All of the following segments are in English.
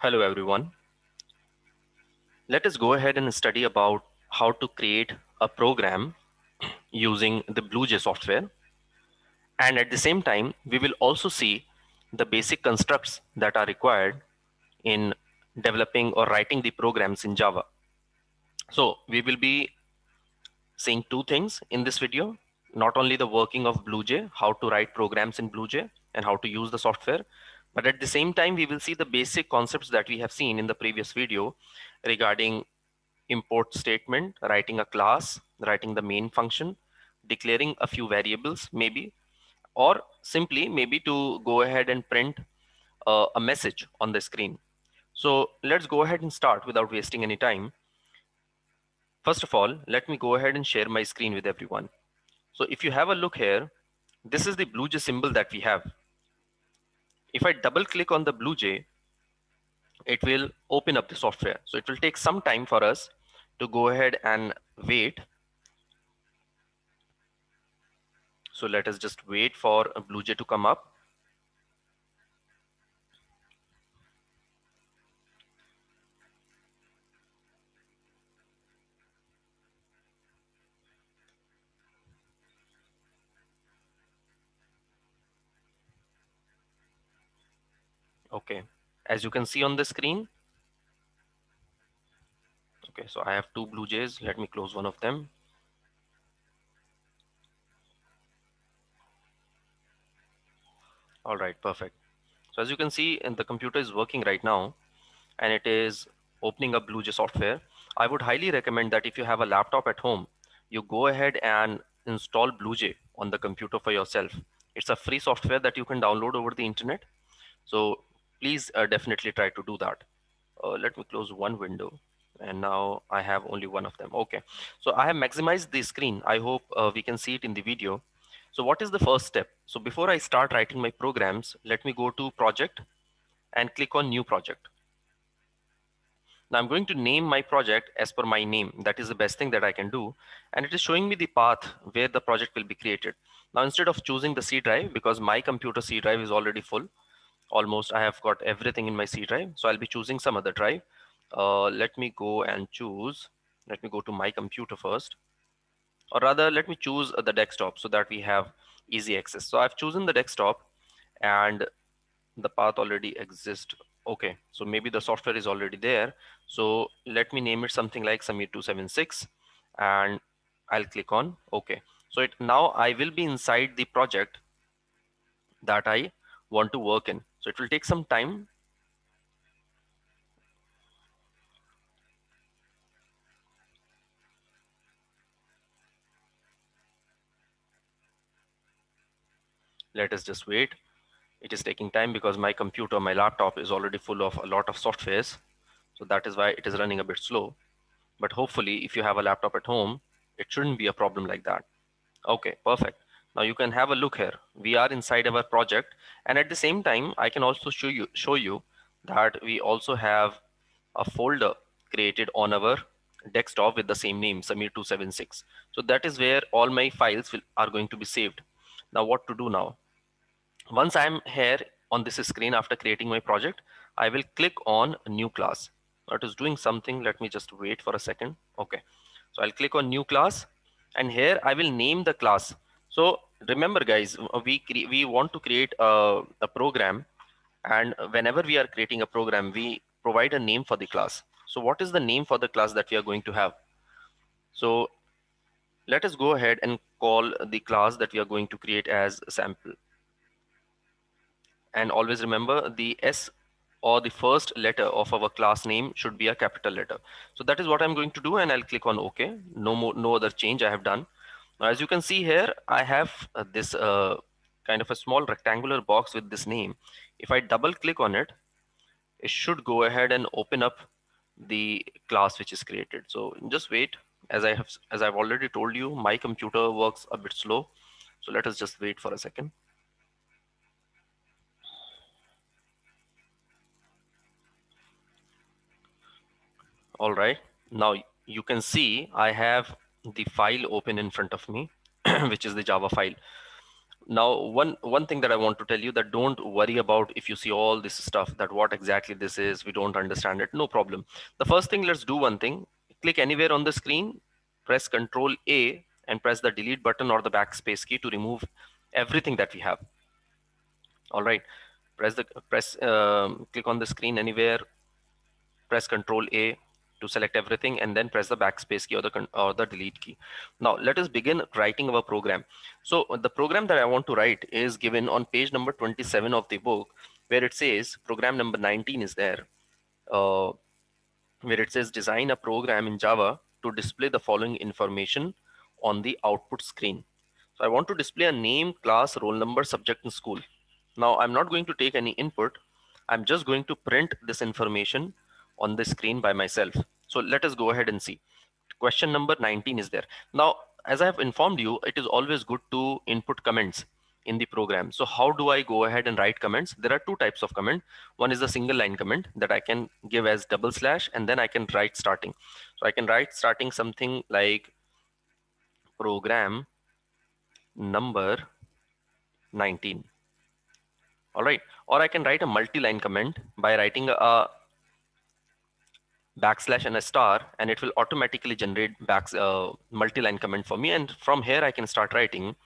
Hello everyone. Let us go ahead and study about how to create a program using the BlueJ software. And at the same time, we will also see the basic constructs that are required in developing or writing the programs in Java. So we will be seeing two things in this video, not only the working of BlueJ, how to write programs in BlueJ and how to use the software, but at the same time, we will see the basic concepts that we have seen in the previous video regarding import statement, writing a class, writing the main function, declaring a few variables maybe, or simply maybe to go ahead and print a message on the screen. So let's go ahead and start without wasting any time. First of all, let me go ahead and share my screen with everyone. So if you have a look here, this is the BlueJ symbol that we have. If I double click on the BlueJ, it will open up the software. So it will take some time for us to go ahead and wait. So let us just wait for a BlueJ to come up. Okay, as you can see on the screen. Okay, so I have two BlueJs. Let me close one of them. All right, perfect. So as you can see, and the computer is working right now, and it is opening up BlueJ software. I would highly recommend that if you have a laptop at home, you go ahead and install BlueJ on the computer for yourself. It's a free software that you can download over the internet. So please definitely try to do that. Let me close one window. And now I have only one of them. Okay, so I have maximized the screen. I hope we can see it in the video. So what is the first step? So before I start writing my programs, let me go to project and click on new project. Now I'm going to name my project as per my name. That is the best thing that I can do. And it is showing me the path where the project will be created. Now instead of choosing the C drive, because my computer C drive is already full, almost I have got everything in my C drive. So I'll be choosing some other drive. Let me go and choose. Let me go to my computer first. Or rather, let me choose the desktop so that we have easy access. So I've chosen the desktop and the path already exists. Okay, so maybe the software is already there. So let me name it something like Samir 276 and I'll click on OK. So now I will be inside the project that I want to work in. So it will take some time. Let us just wait. It is taking time because my computer, my laptop is already full of a lot of softwares. So that is why it is running a bit slow. But hopefully, if you have a laptop at home, it shouldn't be a problem like that. Okay, perfect. Now you can have a look here. We are inside our project, and at the same time, I can also show you that we also have a folder created on our desktop with the same name, Samir276. So that is where all my files are going to be saved. Now what to do now? Once I'm here on this screen after creating my project, I will click on new class. Now it is doing something. Let me just wait for a second. Okay, so I'll click on new class, and here I will name the class. So remember guys, we want to create a program, and whenever we are creating a program, we provide a name for the class. So what is the name for the class that we are going to have? So let us go ahead and call the class that we are going to create as sample. And always remember, the S or the first letter of our class name should be a capital letter. So that is what I'm going to do, and I'll click on OK. No other change I have done. Now, as you can see here, I have this kind of a small rectangular box with this name. If I double click on it, it should go ahead and open up the class which is created. So just wait. As I've already told you, my computer works a bit slow. So let us just wait for a second. All right, now you can see I have the file open in front of me, which is the Java file. Now, one thing that I want to tell you, that don't worry about if you see all this stuff, that what exactly this is, we don't understand it, no problem. The first thing, let's do one thing. Click anywhere on the screen, press Control A and press the delete button or the backspace key to remove everything that we have. All right, click on the screen anywhere, press Control A to select everything, and then press the backspace key or the delete key. Now let us begin writing our program. So the program that I want to write is given on page number 27 of the book, where it says program number 19 is there, uh, where it says design a program in Java to display the following information on the output screen. So I want to display a name, class, roll number, subject, and school. Now I'm not going to take any input. I'm just going to print this information on the screen by myself. So let us go ahead and see. Question number 19 is there. Now, as I have informed you, it is always good to input comments in the program. So how do I go ahead and write comments? There are two types of comment. One is a single line comment that I can give as double slash, and then I can write starting. So I can write starting something like program number 19. All right. Or I can write a multi-line comment by writing a backslash and a star, and it will automatically generate multi-line comment for me. And from here, I can start writing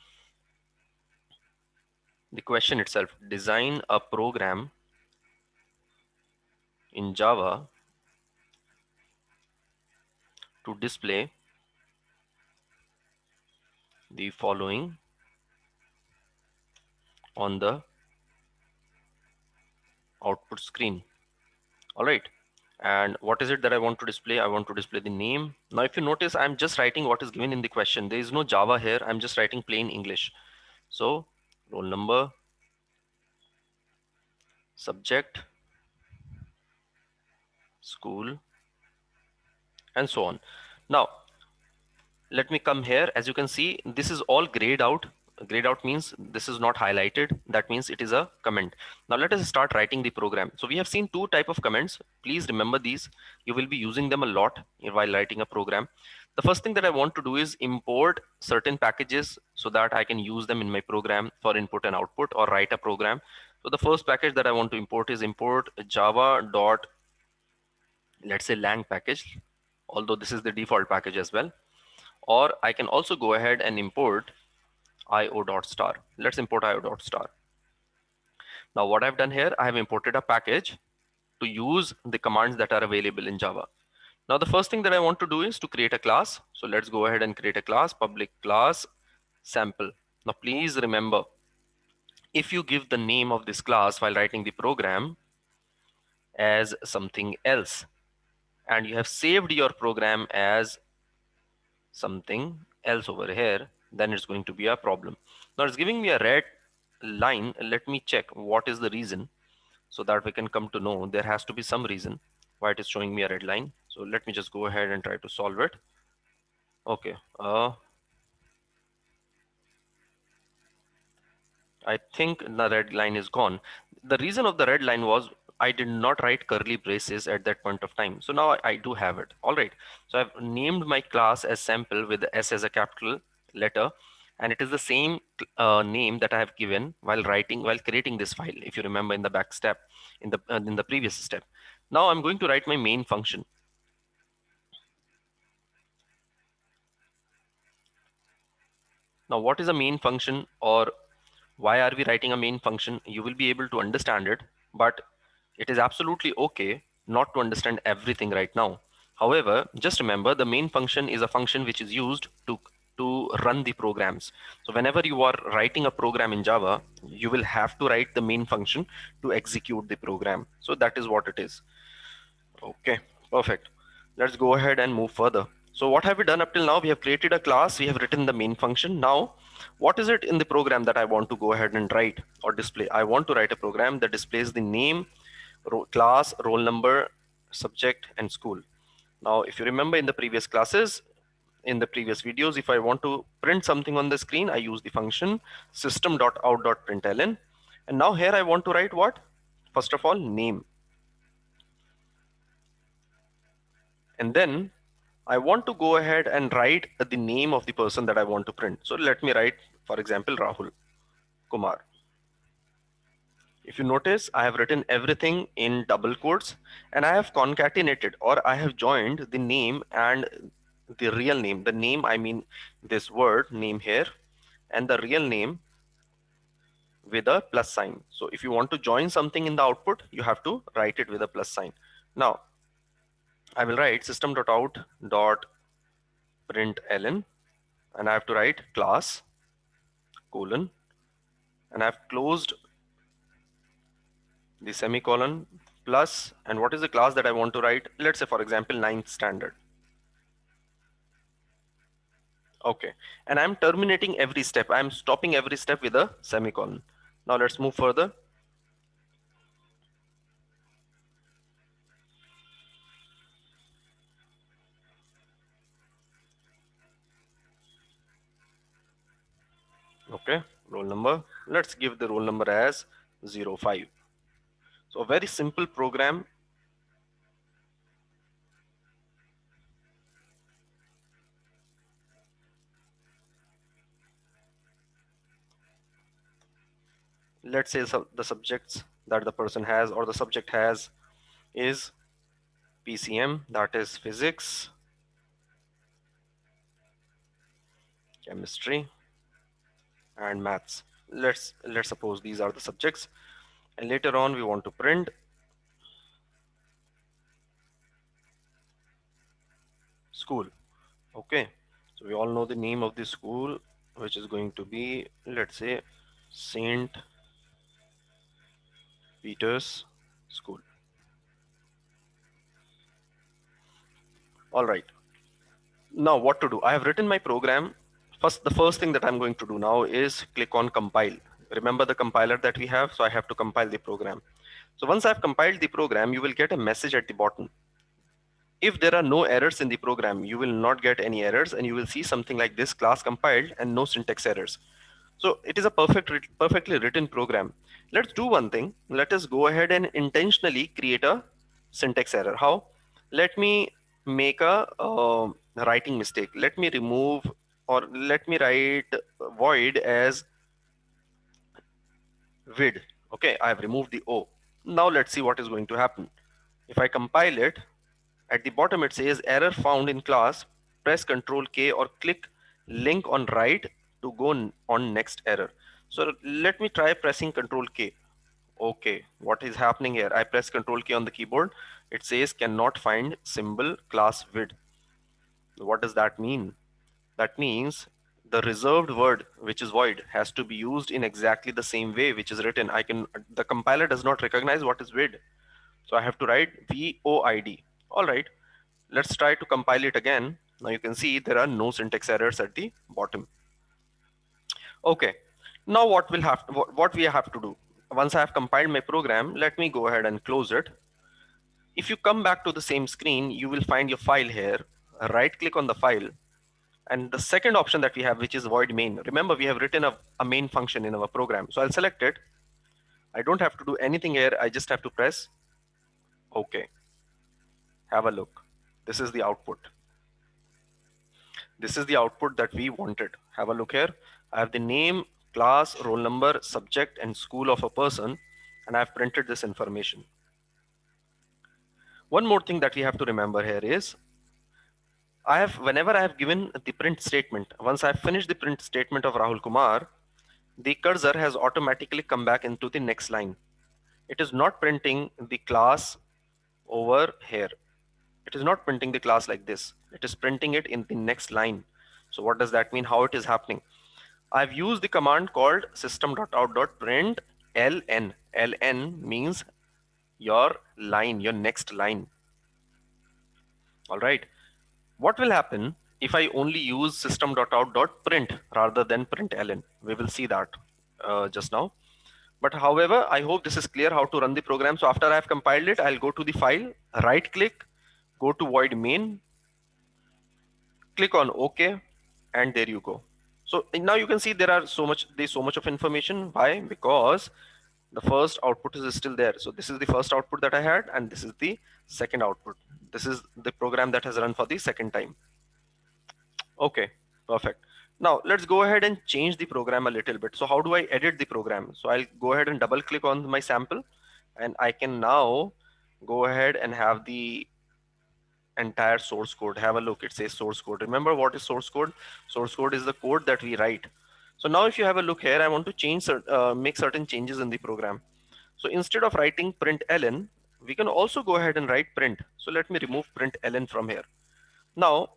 the question itself. Design a program in Java to display the following on the output screen. All right. And what is it that I want to display? I want to display the name. Now, if you notice, I'm just writing what is given in the question. There is no Java here. I'm just writing plain English. So roll number, subject, school, and so on. Now, let me come here. As you can see, this is all grayed out. Grayed out means this is not highlighted. That means it is a comment. Now let us start writing the program. So we have seen two type of comments. Please remember these. You will be using them a lot while writing a program. The first thing that I want to do is import certain packages so that I can use them in my program for input and output, or write a program. So the first package that I want to import is import java dot, let's say, lang package, although this is the default package as well. Or I can also go ahead and import io.star. Let's import io.star. Now what I've done here, I have imported a package to use the commands that are available in Java. Now the first thing that I want to do is to create a class. So let's go ahead and create a class, public class sample. Now please remember, if you give the name of this class while writing the program as something else, and you have saved your program as something else over here, then it's going to be a problem. Now it's giving me a red line. Let me check what is the reason, so that we can come to know there has to be some reason why it is showing me a red line. So let me just go ahead and try to solve it. Okay, I think the red line is gone. The reason of the red line was I did not write curly braces at that point of time. So now I do have it. All right. So I've named my class as sample with the S as a capital letter. And it is the same name that I have given while creating this file. If you remember in the back step, in the previous step. Now I'm going to write my main function. Now, what is a main function, or why are we writing a main function? You will be able to understand it, but it is absolutely okay not to understand everything right now. However, just remember, the main function is a function which is used to run the programs. So whenever you are writing a program in Java, you will have to write the main function to execute the program. So that is what it is. Okay, perfect. Let's go ahead and move further. So what have we done up till now? We have created a class, we have written the main function. Now, what is it in the program that I want to go ahead and write or display? I want to write a program that displays the name, class, roll number, subject, and school. Now, if you remember in the previous classes, in the previous videos, if I want to print something on the screen, I use the function system.out.println. And now here I want to write what? First of all, name. And then I want to go ahead and write the name of the person that I want to print. So let me write, for example, Rahul. Kumar. If you notice, I have written everything in double quotes and I have concatenated or I have joined the name and the real name. The name, I mean this word name here, and the real name with a plus sign. So if you want to join something in the output, you have to write it with a plus sign. Now, I will write system.out.println and I have to write class colon and I've closed the semicolon plus, and what is the class that I want to write? Let's say for example ninth standard. Okay, and I'm terminating every step. I'm stopping every step with a semicolon. Now let's move further. Okay, roll number. Let's give the roll number as 05. So a very simple program. Let's say the subjects that the person has or the subject has is PCM, that is physics, chemistry, and maths. Let's suppose these are the subjects, and later on we want to print school. Okay, so we all know the name of the school, which is going to be, let's say, Saint Peter's School. All right. Now what to do? I have written my program. The first thing that I'm going to do now is click on compile. Remember the compiler that we have, so I have to compile the program. So once I've compiled the program, you will get a message at the bottom. If there are no errors in the program, you will not get any errors and you will see something like this: class compiled and no syntax errors. So it is a perfectly written program. Let's do one thing. Let us go ahead and intentionally create a syntax error. How? Let me make a writing mistake. Let me remove, or let me write void as vid. Okay, I have removed the O. Now let's see what is going to happen. If I compile it, at the bottom it says error found in class. Press Ctrl K or click link on right to go on next error. So let me try pressing Ctrl K. Okay, what is happening here? I press Ctrl K on the keyboard. It says cannot find symbol class vid. What does that mean? That means the reserved word, which is void, has to be used in exactly the same way which is written. The compiler does not recognize what is vid. So I have to write VOID. All right, let's try to compile it again. Now you can see there are no syntax errors at the bottom. Okay, now what we have to do? Once I have compiled my program, let me go ahead and close it. If you come back to the same screen, you will find your file here. Right click on the file, and the second option that we have, which is void main. Remember, we have written a main function in our program. So I'll select it. I don't have to do anything here. I just have to press OK. Have a look. This is the output. This is the output that we wanted. Have a look here. I have the name, class, roll number, subject, and school of a person, and I've printed this information. One more thing that we have to remember here is whenever I have given the print statement, once I've finished the print statement of Rahul Kumar, the cursor has automatically come back into the next line. It is not printing the class over here. It is not printing the class like this. It is printing it in the next line. So what does that mean? How it is happening? I've used the command called system.out.println. ln means your line, your next line. All right. What will happen if I only use system.out.print rather than println? We will see that just now. But however, I hope this is clear how to run the program. So after I have compiled it, I'll go to the file, right click, go to void main, click on OK, and there you go. So now you can see there's so much of information. Why? Because the first output is still there. So this is the first output that I had, and this is the second output. This is the program that has run for the second time. Okay, perfect. Now let's go ahead and change the program a little bit. So how do I edit the program? So I'll go ahead and double click on my sample, and I can now go ahead and have the entire source code. Have a look. It says source code. Remember what is source code? Source code is the code that we write. So now if you have a look here, I want to make certain changes in the program. So instead of writing println, we can also go ahead and write print. So let me remove println from here. Now,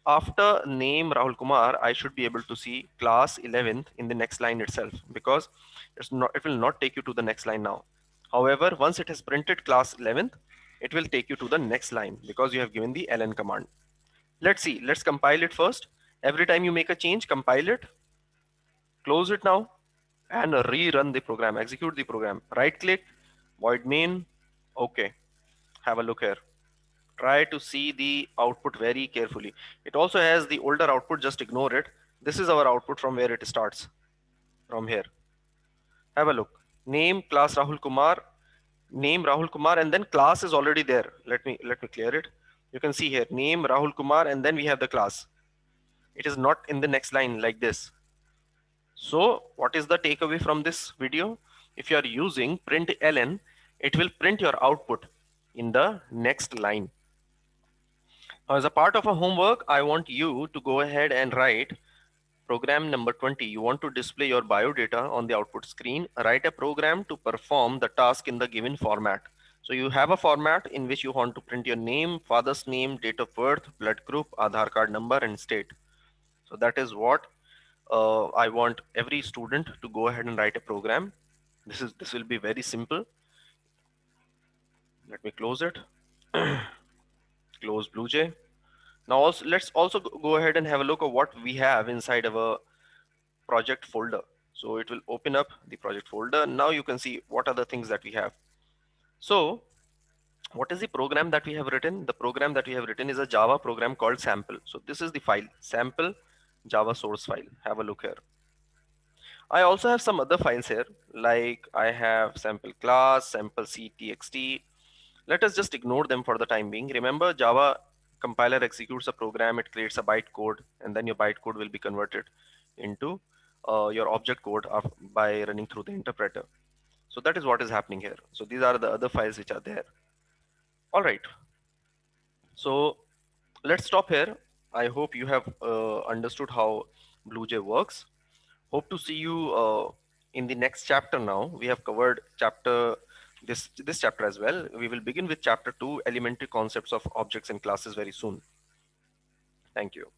after name Rahul Kumar, I should be able to see class 11th in the next line itself, because it will not take you to the next line now. However, once it has printed class 11th, it will take you to the next line because you have given the ln command. Let's see, let's compile it first. Every time you make a change, compile it, close it now, and rerun the program, execute the program. Right click, void main, okay. Have a look here. Try to see the output very carefully. It also has the older output, just ignore it. This is our output from where it starts, from here. Have a look. Name class Rahul Kumar, name Rahul Kumar, and then class is already there. Let me clear it. You can see here, name Rahul Kumar, and then we have the class. It is not in the next line like this. So what is the takeaway from this video? If you are using println, it will print your output in the next line. Now, as a part of a homework, I want you to go ahead and write program number 20. You want to display your biodata on the output screen. Write a program to perform the task in the given format. So you have a format in which you want to print your name, father's name, date of birth, blood group, Aadhaar card number, and state. So that is what I want every student to go ahead and write a program. This will be very simple. Let me close it. Close BlueJ. Now also let's also go ahead and have a look at what we have inside our project folder. So it will open up the project folder. Now you can see what are the things that we have. So what is the program that we have written? The program that we have written is a Java program called sample. So this is the file, sample Java source file. Have a look here. I also have some other files here, like I have sample class, sample c.txt. Let us just ignore them for the time being. Remember, Java compiler executes a program, it creates a bytecode, and then your bytecode will be converted into your object code by running through the interpreter. So that is what is happening here. So these are the other files which are there. All right. So let's stop here. I hope you have understood how BlueJ works. Hope to see you in the next chapter. Now we have covered this chapter as well. We will begin with chapter 2, elementary concepts of objects and classes, very soon. Thank you.